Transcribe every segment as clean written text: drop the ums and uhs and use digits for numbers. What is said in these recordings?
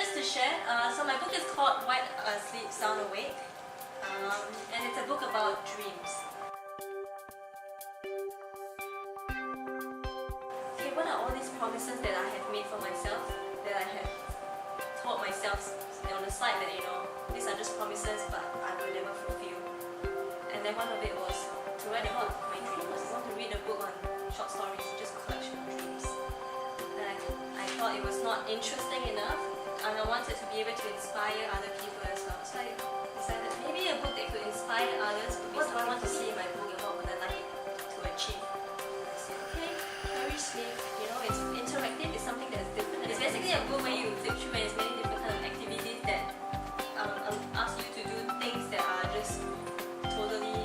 just to share, so my book is called White Asleep, Sound Awake, and it's a book about dreams. Okay, what are all these promises that I have made for myself, that I have told myself on the side that, these are just promises but I will never fulfill. And then one of it was to write about my dreams. I want to read a book on short stories, just a collection of dreams. And I thought it was not interesting enough, and I wanted to be able to inspire other people as well. So I decided maybe a book that could inspire others would be what do I want to see in my book and what would I like it to achieve. I said, okay, carry sleep, it's interactive, it's something that's different. It's basically a book where you flip through and it's many different kind of activities that ask you to do things that are just totally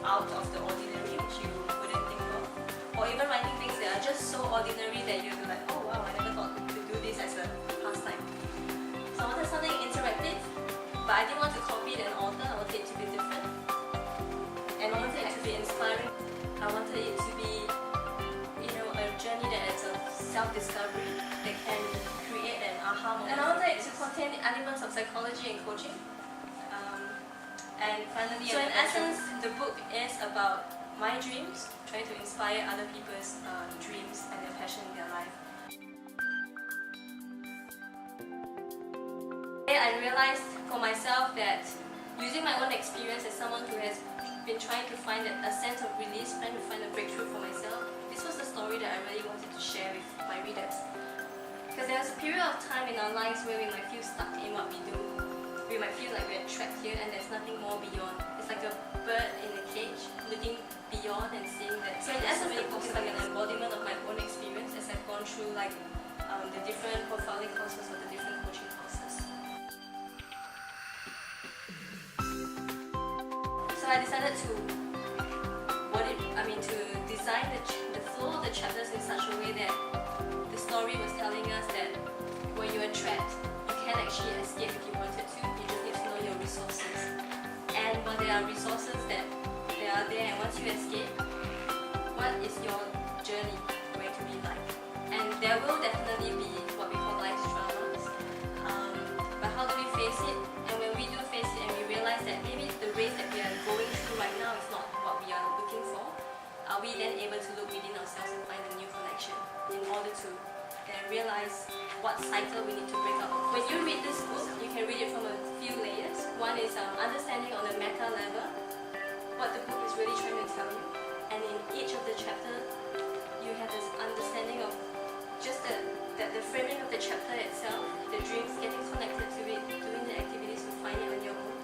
out of the ordinary, which you wouldn't think of. Or even writing things that are just so ordinary that you'll be like, oh wow, I never thought to do this as a pastime. So I wanted something interactive, but I didn't want to copy an author, I wanted it to be different. And I wanted it to be inspiring. I wanted it to be, a journey that is a self-discovery that can create an aha moment. And I wanted it to contain elements of psychology and coaching. And finally, so in essence, the book is about my dreams, trying to inspire other people's dreams and their passion in their life. I realized for myself that using my own experience as someone who has been trying to find a sense of release, trying to find a breakthrough for myself, this was the story that I really wanted to share with my readers. Because there's a period of time in our lives where we might feel stuck in what we do. We might feel like we're trapped here and there's nothing more beyond. It's like a bird in a cage looking beyond and seeing that. So in essence, the book is like an embodiment of my own experience as I've gone through the different profiling courses or the different coaching courses. So I decided to design the flow of the chapters in such a way that the story was telling us that when you are trapped, you can actually escape if you wanted to. You just need to know your resources. And when there are resources that they are there, and once you escape, what is your journey going to be like? And there will definitely be what we call life dramas. But how do we face it? And when we do face it and we realize that maybe the race that we are going through right now is not what we are looking for, are we then able to look within ourselves and find a new connection in order to realize what cycle we need to break up? When you read this book, you can read it from a few layers. One is understanding on a meta level what the book is really trying to tell you, and in each of the chapters you have this understanding of just the framing of the chapter itself, the dreams, getting connected to it, doing the activities to find it on your own,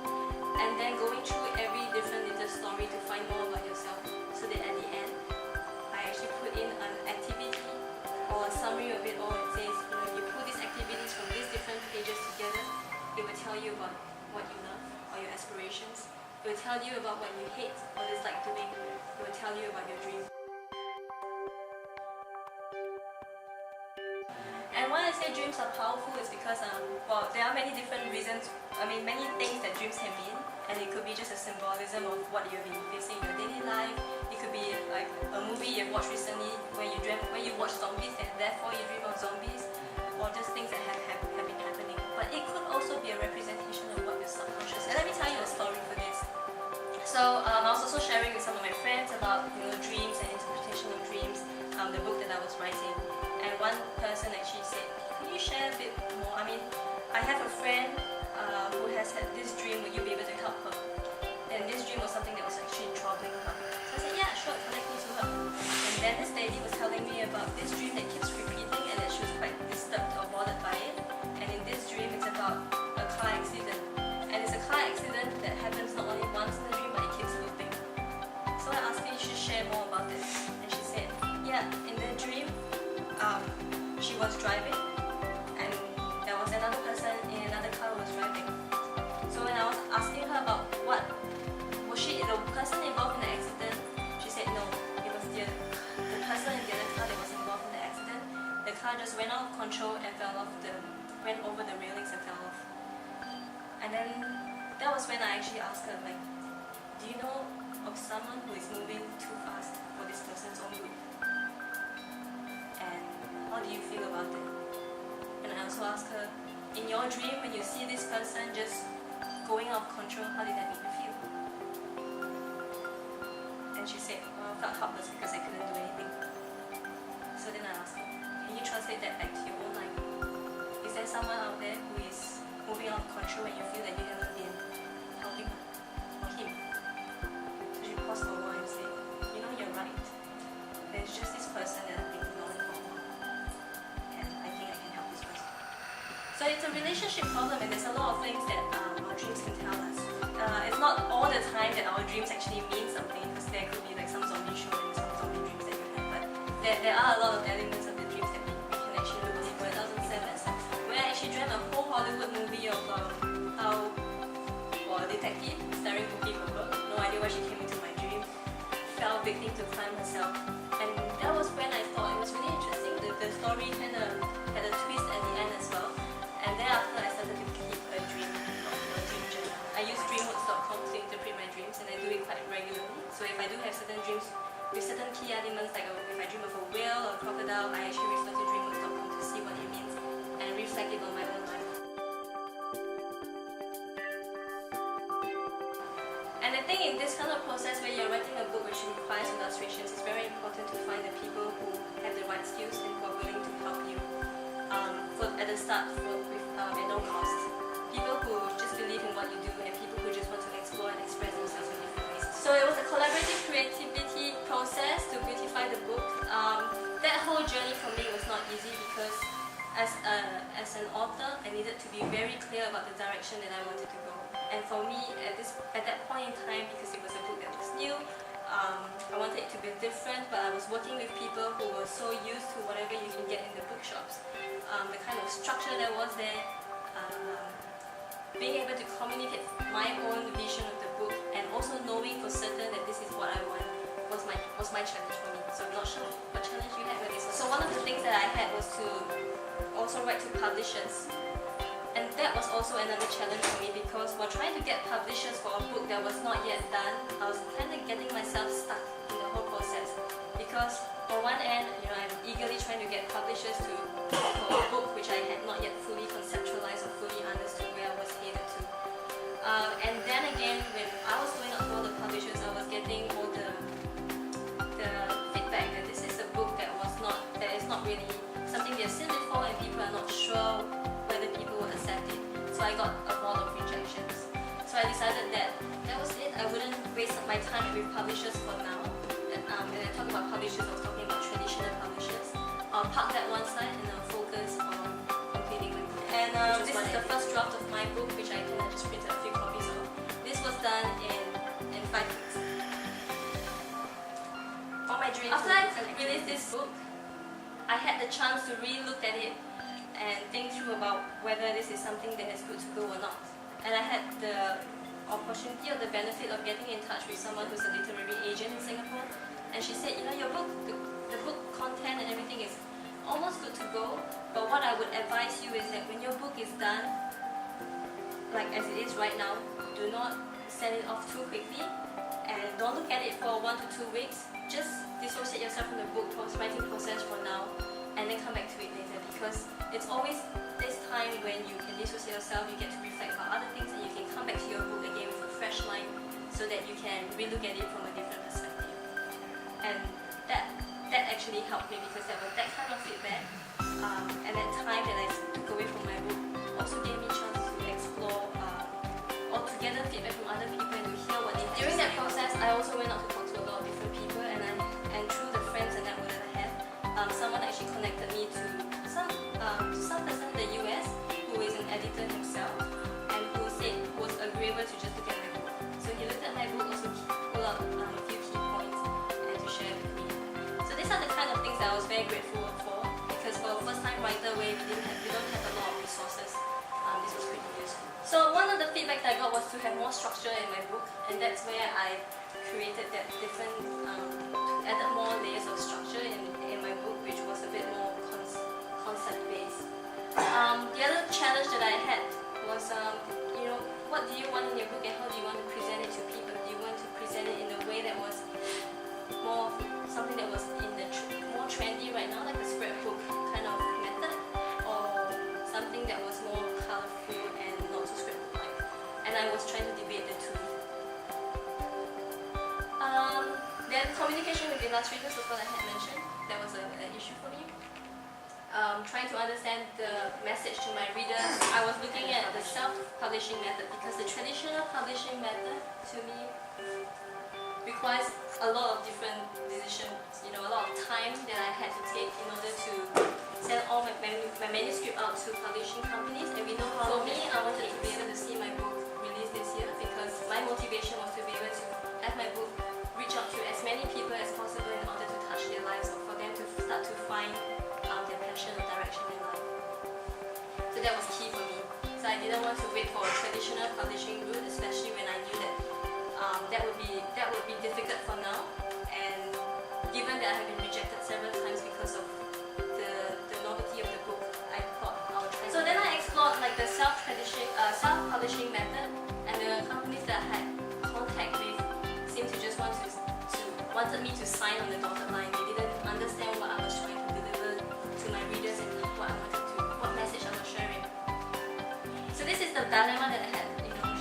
and then going through every different little story to find more about yourself, so that at the end I actually put in an activity or a summary of it all. It says, you put these activities from these different pages together, it will tell you about what you love or your aspirations. It will tell you about what you hate or dislike doing. It will tell you about your dreams. And why I say dreams are powerful is because there are many different reasons, many things that dreams can mean, and it could be just a symbolism of what you've been facing in your daily life. It could be like a movie you've watched recently where you watch zombies and therefore you dream of zombies, or just things that have been happening. But it could also be a representation of what your subconscious. And let me tell you a story for this. So I was also sharing with some of my friends about dreams and interpretation of dreams, the book that I was writing. And one person actually said, can you share a bit more? I have a friend who has had this dream, will you be able to help her? And this dream was something that was actually troubling her. So I said, yeah, sure, connect me to her. And then this lady was telling me about this dream that keeps repeating and that she was quite disturbed or bothered by it. And in this dream, it's about a car accident. And it's a car accident that happens not only once in the dream, but it keeps looping. So I asked her if she share more about this. And she said, yeah, in the dream, she was driving and there was another person in another car who was driving. So when I was asking her about was she the person involved in the accident, she said no, it was the person in the other car that was involved in the accident. The car just went out of control and went over the railings and fell off. And then that was when I actually asked her, do you know of someone who is moving too fast for this person's own good? And how do you feel about it? And I also asked her, in your dream, when you see this person just going out of control, how did that make you feel? And she said, well, I felt helpless because I couldn't do anything. So then I asked her, can you translate that back to your own life? Is there someone out there who is moving out of control and you feel that you haven't been helping her or him? So she paused for a while and said, you know, you're right. There's just this person that I've been ignoring for a while. And I think I can help this person. So it's a relationship problem, and there's a lot of things that our dreams can tell us. It's not all the time that our dreams actually mean something, because there could be like some zombie show and some zombie dreams that you have, but there are a lot of elements of the dreams that we can actually look at. For 2007, where I actually dreamt a whole Hollywood movie of how a detective starring Cookie Cooper, no idea why she came into my dream, fell victim to crime herself. And that was when I thought it was really interesting. The story kind of had a twist at the end as well. And thereafter I started to keep a dream journal. I use dreamworks.com to interpret my dreams, and I do it quite regularly. So if I do have certain dreams with certain key elements, like if I dream of a whale or a crocodile, I actually refer to dreamworks.com to see what it means and reflect it on my own life. And I think in this kind of process where you're writing a book which requires illustrations, it's very important to find the people who have the right skills and who are willing to help you at the start at no cost. People who just believe in what you do, and people who just want to explore and express themselves in different ways. So it was a collaborative creativity process to beautify the book. That whole journey for me was not easy because as an author, I needed to be very clear about the direction that I wanted to go. And for me, at that point in time, because it was a book that was new, I wanted it to be different, but I was working with people who were so used to whatever you can get in the bookshops. The kind of structure that was there, being able to communicate my own vision of the book, and also knowing for certain that this is what I want was my challenge for me. So I'm not sure what challenge you had with this. So one of the things that I had was to also write to publishers. And that was also another challenge for me, because while trying to get publishers for a book that was not yet done, I was kind of getting myself stuck in the whole process. Because on one end, I'm eagerly trying to get publishers for a book which I had not yet fully conceptualized or fully understood where I was headed to. And then again, when I was going out to all the publishers, I was getting all the feedback that this is a book that is not really something they've seen before, and people are not sure whether people will accept it. So I got a lot of rejections. So I decided that was it. I wouldn't waste my time with publishers for now. When I talk about publishers, I was talking about traditional publishers. I'll park that one side and I'll focus on completing my book. And this is the first draft of my book, which I just printed a few copies of. This was done in 5 weeks. For my dream. After I released this book, I had the chance to really look at it and think through about whether this is something that is good to go or not. And I had the opportunity or the benefit of getting in touch with someone who's a literary agent in Singapore, and she said, your book, the book content and everything is almost good to go, but what I would advise you is that when your book is done, like as it is right now, do not send it off too quickly, and don't look at it for 1 to 2 weeks. Just dissociate yourself from the book writing process for now, and then come back to it later, because it's always this time when you can dissociate yourself, you get to reflect about other things, and you can come back to your book again with a fresh mind, so that you can relook at it from a different perspective. And that actually helped me, because there was that kind of feedback, and that time that I took away from my book also gave me a chance to explore or to gather feedback from other people and to hear what they had. During that process, I also went out to talk to a lot of different people, and through the friends and network that I have, someone actually connected me to some person in the US who is an editor himself, and who was agreeable to just look at my book. So he looked at my book, also pulled out a few key points and to share with me. So these are the kind of things that I was very grateful for, because for a first-time writer where we don't have a lot of resources, this was pretty useful. So one of the feedback that I got was to have more structure in my book, and that's where I created that different, added more layers of structure in my book, which was a bit more concept-based. The other challenge that I had was, what do you want in your book, and how do you want to present it to people? Do you want to present it in a way that was more something that was in the more trendy right now, like a scrapbook kind of method, or something that was more illustrators was what I had mentioned. That was an issue for me. Trying to understand the message to my readers, I was looking at the self-publishing method because the traditional publishing method to me requires a lot of different decisions, a lot of time that I had to take in order to send all my manuscript out to publishing companies. And we know for me, I wanted to be able to see my book released this year because my motivation was to be able to have my book reach out to as many people as possible in order to touch their lives or for them to start to find their passion or direction in life. So that was key for me. So I didn't want to wait for a traditional publishing route, especially when I knew that that would be difficult for now. And given that I have been rejected several times because of the novelty of the book, I thought I would try. So then I explored like the self-publishing method, and the companies that I had contact with seemed to just wanted me to sign on the dotted line. They didn't understand what I was trying to deliver to my readers and what message I was sharing. So this is the dilemma that I had.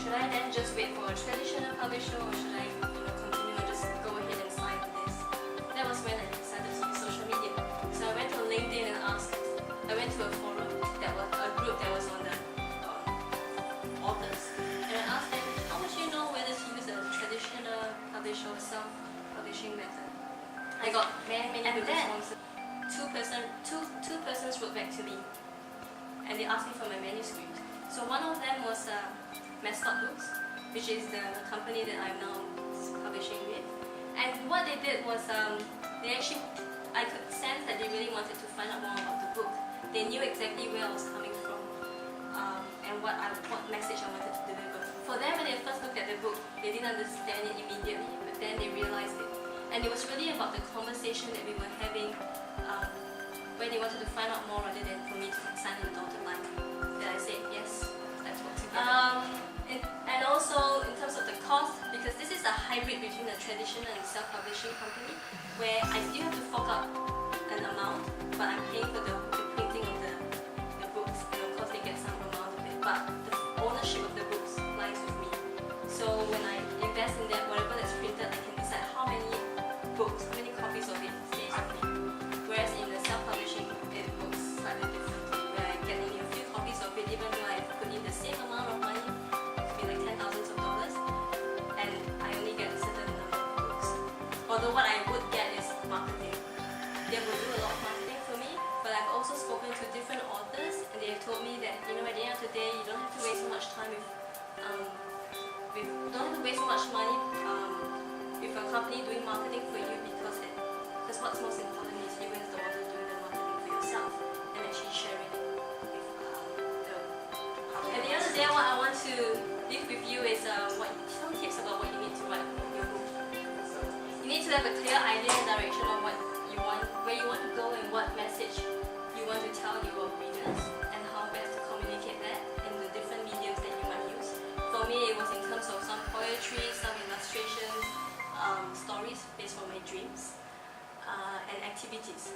Should I then just wait for a traditional publisher, or should I, continue and just go ahead and sign for this? That was when I decided to use social media. So I went to LinkedIn and asked. I went to a forum that was a group that was on the authors, and I asked them, how would you know whether to use a traditional publisher or self-publishing method? I got many good responses. Two persons wrote back to me, and they asked me for my manuscript. So one of them was Mascot Books, which is the company that I'm now publishing with. And what they did was, I could sense that they really wanted to find out more about the book. They knew exactly where I was coming from, and what message I wanted to deliver. For them, when they first looked at the book, they didn't understand it immediately, but then they realized it. And it was really about the conversation that we were having, when they wanted to find out more rather than for me to sign on the dotted line. That I said, yes, let's work together. And also in terms of the cost, because this is a hybrid between a traditional and self-publishing company, where I still have to fork out an amount, but I'm paying for the printing of the books, and of course they get some amount of it, but the ownership of the books lies with me. So when I invest in that, whatever that's printed, I can decide how many books, how many copies of it stays with me. Whereas in the self-publishing, it works slightly differently, where I get only a few copies of it, even though I put in the same amount of money, it could be like $10,000, and I only get a certain number of books. Although what I would get is marketing. They will do a lot of marketing for me, but I've also spoken to different authors, and they have told me that, at the end of the day, you don't have to waste so much time don't have to waste so much money with a company doing marketing for you, because what's most important is you as the author doing the marketing for yourself and actually sharing it with the public. At the end of the day, what I want to leave with you is some tips about what you need to write your book. You need to have a clear idea and direction of what you want, where you want to go, and what message you want to tell your readers, and how best to communicate that in the different mediums that you might use. For me, it was in terms of some poetry, some illustrations, stories based on my dreams, and activities.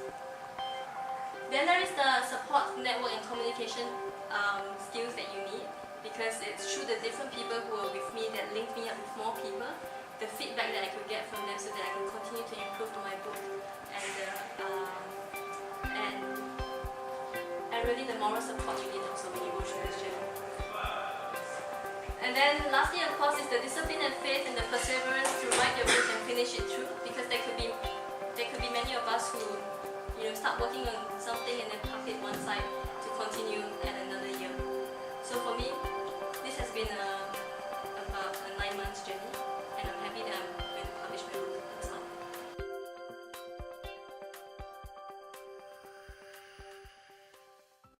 Then there is the support network and communication skills that you need, because it's through the different people who are with me that link me up with more people, the feedback that I could get from them so that I can continue to improve my book, and really the moral support you need also when you go through this journey. And then lastly, of course, is the discipline and faith and the perseverance to write your book and finish it through, because there could be many of us who start working on something and then park it one side to continue at another year. So for me, this has been about a 9 months journey.